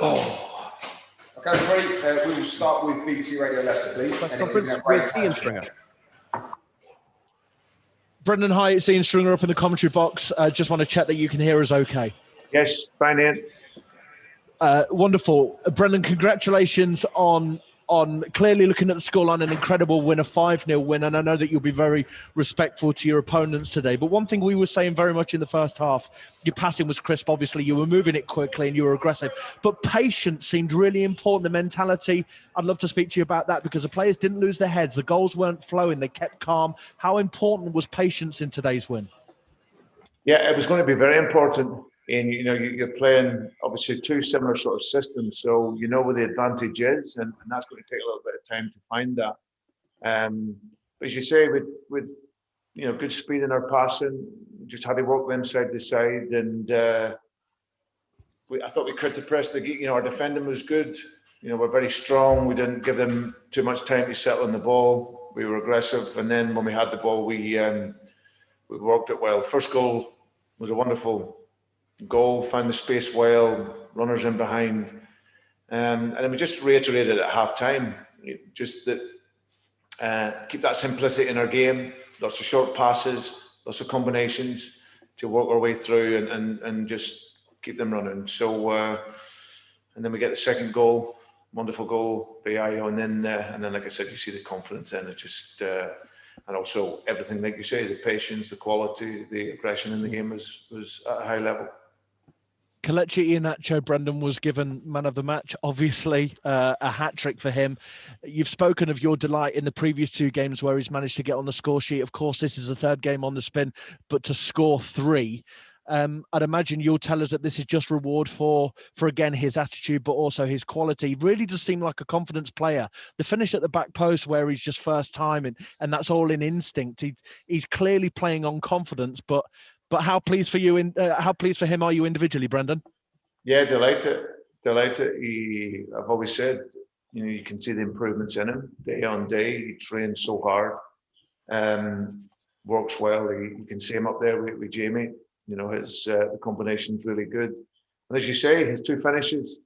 Oh. Okay, everybody, we will start with BBC Radio Leicester, please. Press conference with Ian Stringer. Brendan, hi, it's Ian Stringer up in the commentary box. Just want to check that you can hear us okay. Yes, fine, Ian. Wonderful. Brendan, congratulations on clearly looking at the scoreline, an incredible win, a 5-0 win, and I know that you'll be very respectful to your opponents today. But one thing we were saying very much in the first half, your passing was crisp, obviously, you were moving it quickly and you were aggressive, but patience seemed really important, the mentality. I'd love to speak to you about that because the players didn't lose their heads, the goals weren't flowing, they kept calm. How important was patience in today's win? Yeah, it was going to be very important. And you're playing obviously two similar sort of systems, so you know where the advantage is, and that's going to take a little bit of time to find that. But as you say, with good speed in our passing, just had to work them side to side, and I thought we could to press the. Our defending was good. We're very strong. We didn't give them too much time to settle on the ball. We were aggressive, and then when we had the ball, we worked it well. First goal was a wonderful goal, found the space well, runners in behind. And then we just reiterated at half-time, just that keep that simplicity in our game, lots of short passes, lots of combinations to work our way through and just keep them running. So, and then we get the second goal, wonderful goal by Ayo, and then like I said, you see the confidence then. It's just, and also everything, like you say, the patience, the quality, the aggression in the game was at a high level. Kelechi Iheanacho, Brendan, was given man of the match, obviously a hat-trick for him. You've spoken of your delight in the previous two games where he's managed to get on the score sheet. Of course, this is the third game on the spin, but to score 3, I'd imagine you'll tell us that this is just reward for again, his attitude, but also his quality. He really does seem like a confidence player. The finish at the back post where he's just first time and that's all in instinct. He's clearly playing on confidence, but how pleased for you? How pleased for him are you individually, Brendan? Yeah, delighted. I've always said, you can see the improvements in him day on day. He trains so hard, works well. You can see him up there with Jamie. His the combination's really good. And as you say, his 2 finishes.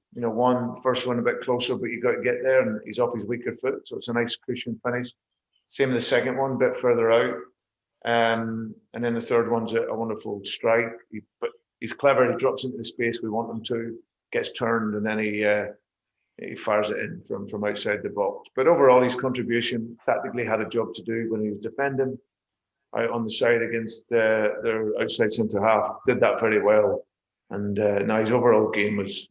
First one a bit closer, but you got to get there, and he's off his weaker foot, so it's a nice cushion finish. Same the second one, a bit further out. And then the third one's a wonderful strike. But he's clever. He drops into the space we want him to, gets turned, and then he fires it in from outside the box. But overall, his contribution tactically had a job to do when he was defending out on the side against their outside centre half. Did that very well, and now his overall game was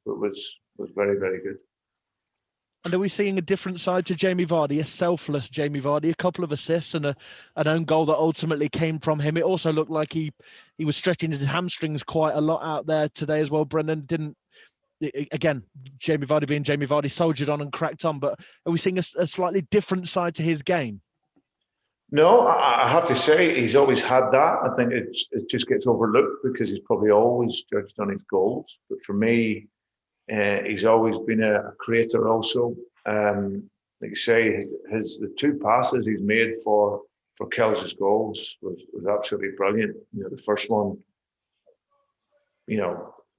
very, very good. And are we seeing a different side to Jamie Vardy, a selfless Jamie Vardy, a couple of assists and an own goal that ultimately came from him? It also looked like he was stretching his hamstrings quite a lot out there today as well. Brendan again, Jamie Vardy being Jamie Vardy, soldiered on and cracked on, but are we seeing a slightly different side to his game? No, I have to say he's always had that. I think it just gets overlooked because he's probably always judged on his goals. But for me, he's always been a creator also. Like you say, the 2 passes he's made for Kells' goals was absolutely brilliant. The first one,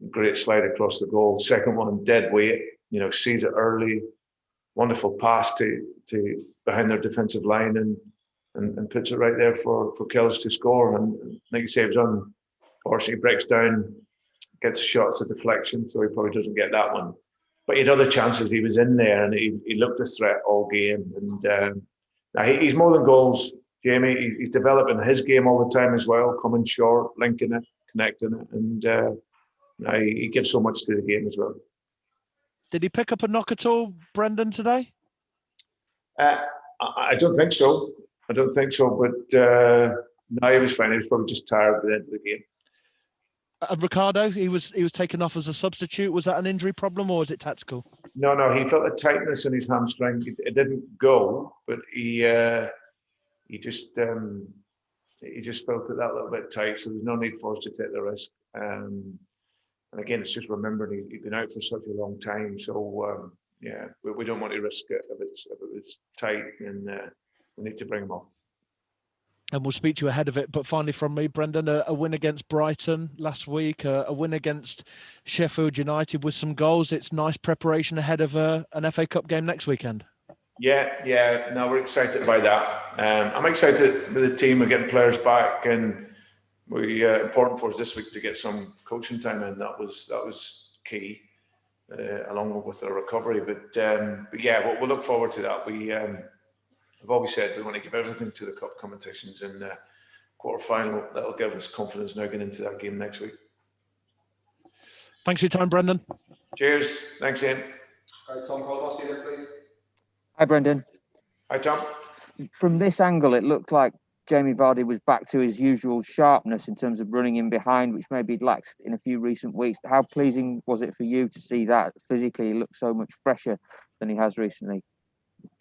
great slide across the goal. Second one, dead weight, sees it early. Wonderful pass to behind their defensive line and puts it right there for Kells to score. And like you say, it was unfortunately breaks down, gets a shot, it's a deflection, so he probably doesn't get that one. But he had other chances. He was in there and he looked a threat all game. And he's more than goals, Jamie. He's developing his game all the time as well, coming short, linking it, connecting it. And he gives so much to the game as well. Did he pick up a knock at all, Brendan, today? I don't think so. But no, he was fine. He was probably just tired at the end of the game. And Ricardo, he was taken off as a substitute. Was that an injury problem or was it tactical? No, he felt a tightness in his hamstring. It didn't go, but he just felt it that little bit tight. So there's no need for us to take the risk. And again, it's just remembering he's been out for such a long time. So we don't want to risk it if it was tight, and we need to bring him off. and we'll speak to you ahead of it. But finally from me, Brendan, a win against Brighton last week, a win against Sheffield United with some goals. It's nice preparation ahead of an FA Cup game next weekend. Yeah. No, we're excited by that. I'm excited with the team. We're getting players back, and we important for us this week to get some coaching time in. That was key, along with the recovery. But yeah, we'll look forward to that. I've always said we want to give everything to the cup competitions, and quarter-final, that'll give us confidence now getting into that game next week. Thanks for your time, Brendan. Cheers. Thanks, Ian. Okay, Tom Cole, you then, please. Hi, Brendan. Hi, Tom. From this angle, it looked like Jamie Vardy was back to his usual sharpness in terms of running in behind, which maybe he'd lacked in a few recent weeks. How pleasing was it for you to see that physically he looked so much fresher than he has recently?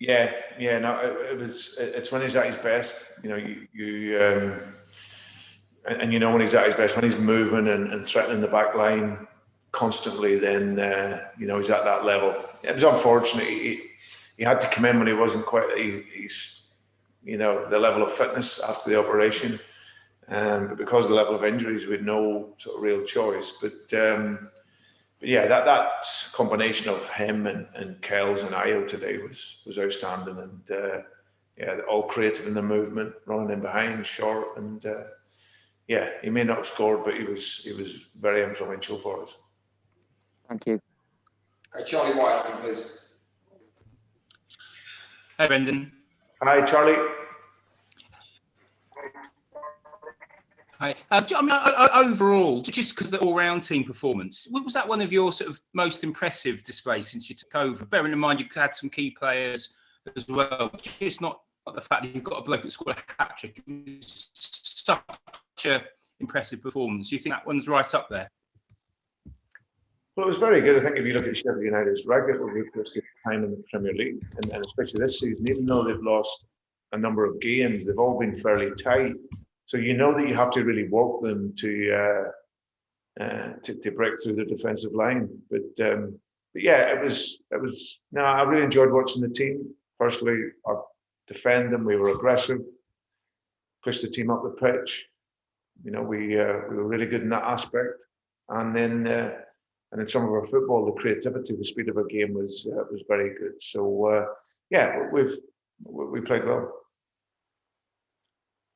Yeah. No, it's when he's at his best. You know, and you know when he's at his best, when he's moving and threatening the back line constantly, then you know he's at that level. It was unfortunate. He had to come in when he wasn't quite he's you know the level of fitness after the operation, but because of the level of injuries, we had no sort of real choice. But yeah, that combination of him and Kells and Ayo today was outstanding, and yeah, all creative in the movement, running in behind, short, and yeah, he may not have scored, but he was very influential for us. Thank you. Okay, Charlie White, please. Hey, Brendan. Hi, Charlie. Hi. Overall, just because of the all-round team performance, was that one of your sort of most impressive displays since you took over? Bearing in mind you had some key players as well, just not the fact that you've got a bloke that scored a hat-trick. It was such an impressive performance. Do you think that one's right up there? Well, it was very good. I think if you look at Sheffield United's record over the time in the Premier League, and especially this season, even though they've lost a number of games, they've all been fairly tight. So you know that you have to really work them to break through the defensive line. But yeah, it was. No, I really enjoyed watching the team. Firstly, our defending, we were aggressive, pushed the team up the pitch. You know, we were really good in that aspect, and then some of our football, the creativity, the speed of our game was very good. So yeah, we played well.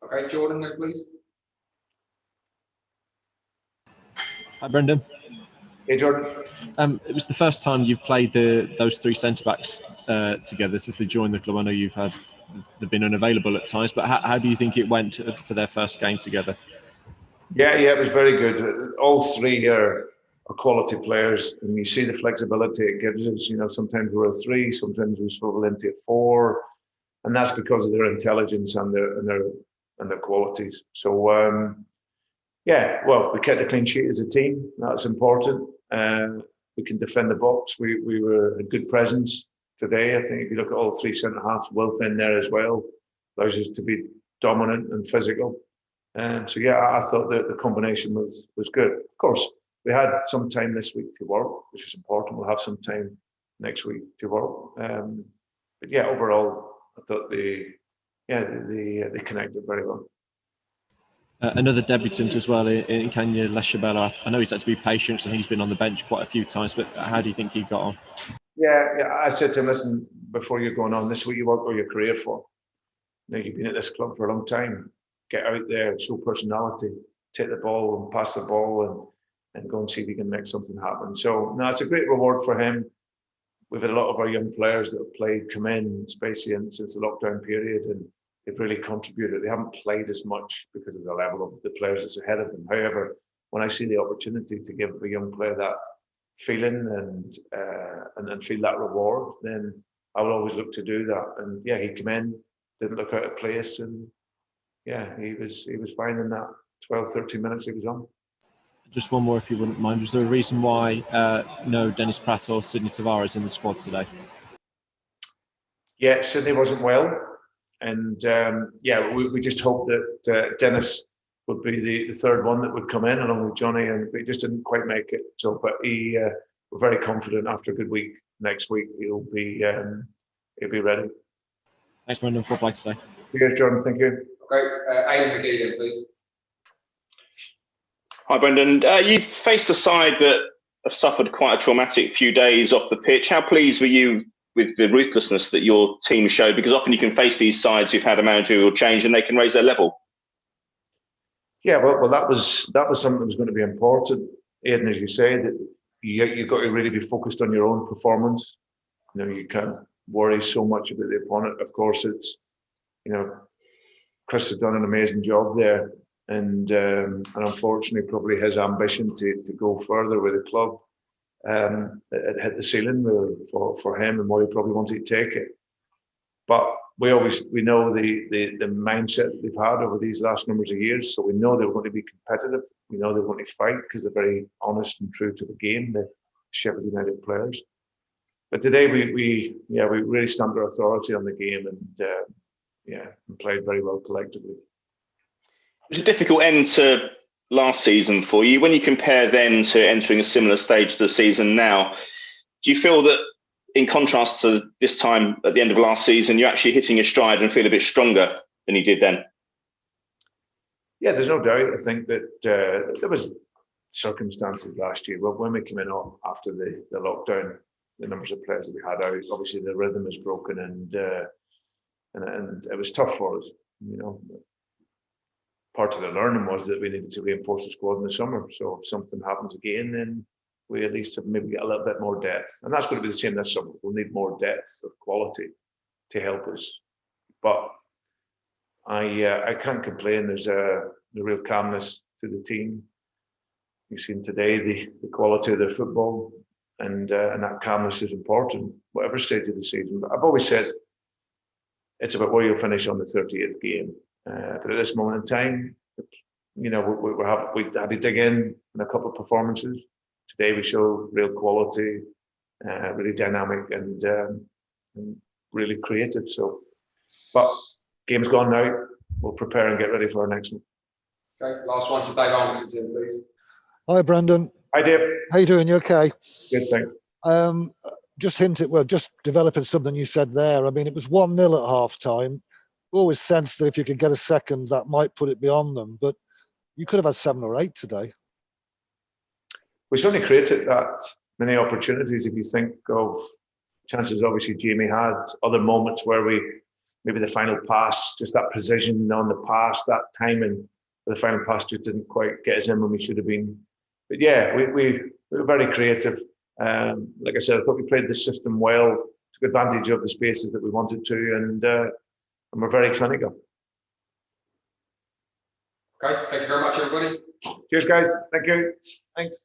Okay, Jordan, please. Hi, Brendan. Hey, Jordan. It was the first time you've played those three centre-backs together since they joined the club. I know they've been unavailable at times, but how do you think it went for their first game together? Yeah, it was very good. All three are quality players, and you see the flexibility it gives us. You know, sometimes we're a three, sometimes we swivel into a four, and that's because of their intelligence and their qualities. So yeah, well, we kept a clean sheet as a team. That's important. We can defend the box. We were a good presence today. I think if you look at all three centre halves, Wilf in there as well, allows us to be dominant and physical. So yeah, I thought that the combination was good. Of course, we had some time this week to work, which is important. We'll have some time next week to work. But yeah, overall, I thought they connected very well. Another debutant as well in Kenya Leshabela. I know he's had to be patient, and he's been on the bench quite a few times, but how do you think he got on? Yeah, I said to him, listen, before you're going on, this is what you work all your career for. You know, you've been at this club for a long time. Get out there, show personality, take the ball and pass the ball and go and see if you can make something happen. So, no, it's a great reward for him. We've had a lot of our young players that have played come in, especially since the lockdown period, and they've really contributed. They haven't played as much because of the level of the players that's ahead of them. However, when I see the opportunity to give a young player that feeling and feel that reward, then I will always look to do that. And yeah, he came in, didn't look out of place, and yeah, he was fine in that 12, 13 minutes he was on. Just one more, if you wouldn't mind. Was there a reason why no Dennis Pratt or Sydney Tavares in the squad today? Yeah, Sydney wasn't well. And yeah, we just hoped that Dennis would be the third one that would come in along with Johnny, and he just didn't quite make it. So, but we're very confident after a good week next week he'll be ready. Thanks, Brendan. Good play today. Cheers, Jordan. Thank you. Okay, Aidan McGee then, please. Hi, Brendan. You've faced a side that have suffered quite a traumatic few days off the pitch. How pleased were you with the ruthlessness that your team showed? Because often you can face these sides who've had a managerial change and they can raise their level. Yeah, well, that was something that was going to be important, Aidan, as you say, that you've got to really be focused on your own performance. You know, you can't worry so much about the opponent. Of course, it's, you know, Chris has done an amazing job there, and unfortunately, probably his ambition to go further with the club it hit the ceiling really for him and what he probably wanted to take it. But we know the mindset that they've had over these last numbers of years, so we know they're going to be competitive. We know they're going to fight because they're very honest and true to the game, the Sheffield United players. But today we really stamped our authority on the game and played very well collectively. It was a difficult end to last season for you. When you compare then to entering a similar stage to the season now, do you feel that in contrast to this time at the end of last season, you're actually hitting your stride and feel a bit stronger than you did then? Yeah, there's no doubt. I think that there was circumstances last year when we came in after the lockdown, the numbers of players that we had out, obviously the rhythm is broken and it was tough for us. You know, part of the learning was that we needed to reinforce the squad in the summer. So if something happens again, then we at least have maybe get a little bit more depth. And that's going to be the same this summer. We'll need more depth of quality to help us. But I can't complain. There's a real calmness to the team. You've seen today the quality of their football, and that calmness is important, whatever stage of the season. But I've always said it's about where you'll finish on the 38th game. But at this moment in time, you know, we had to dig in a couple of performances. Today we show real quality, really dynamic and really creative. So, but game's gone now. We'll prepare and get ready for our next one. Okay, last one to Dave Armington, please. Hi, Brendan. Hi, Dave. How you doing? You okay? Good, thanks. Just developing something you said there. I mean, it was 1-0 at half time. Always sensed that if you could get a second, that might put it beyond them. But you could have had 7 or 8 today. We certainly created that many opportunities. If you think of chances, obviously Jamie had other moments where maybe the final pass, just that precision on the pass, that timing, the final pass just didn't quite get us in when we should have been. But yeah, we were very creative. Like I said, I thought we played the system well, took advantage of the spaces that we wanted to, and we're very clinical. Okay, thank you very much, everybody. Cheers, guys. Thank you. Thanks.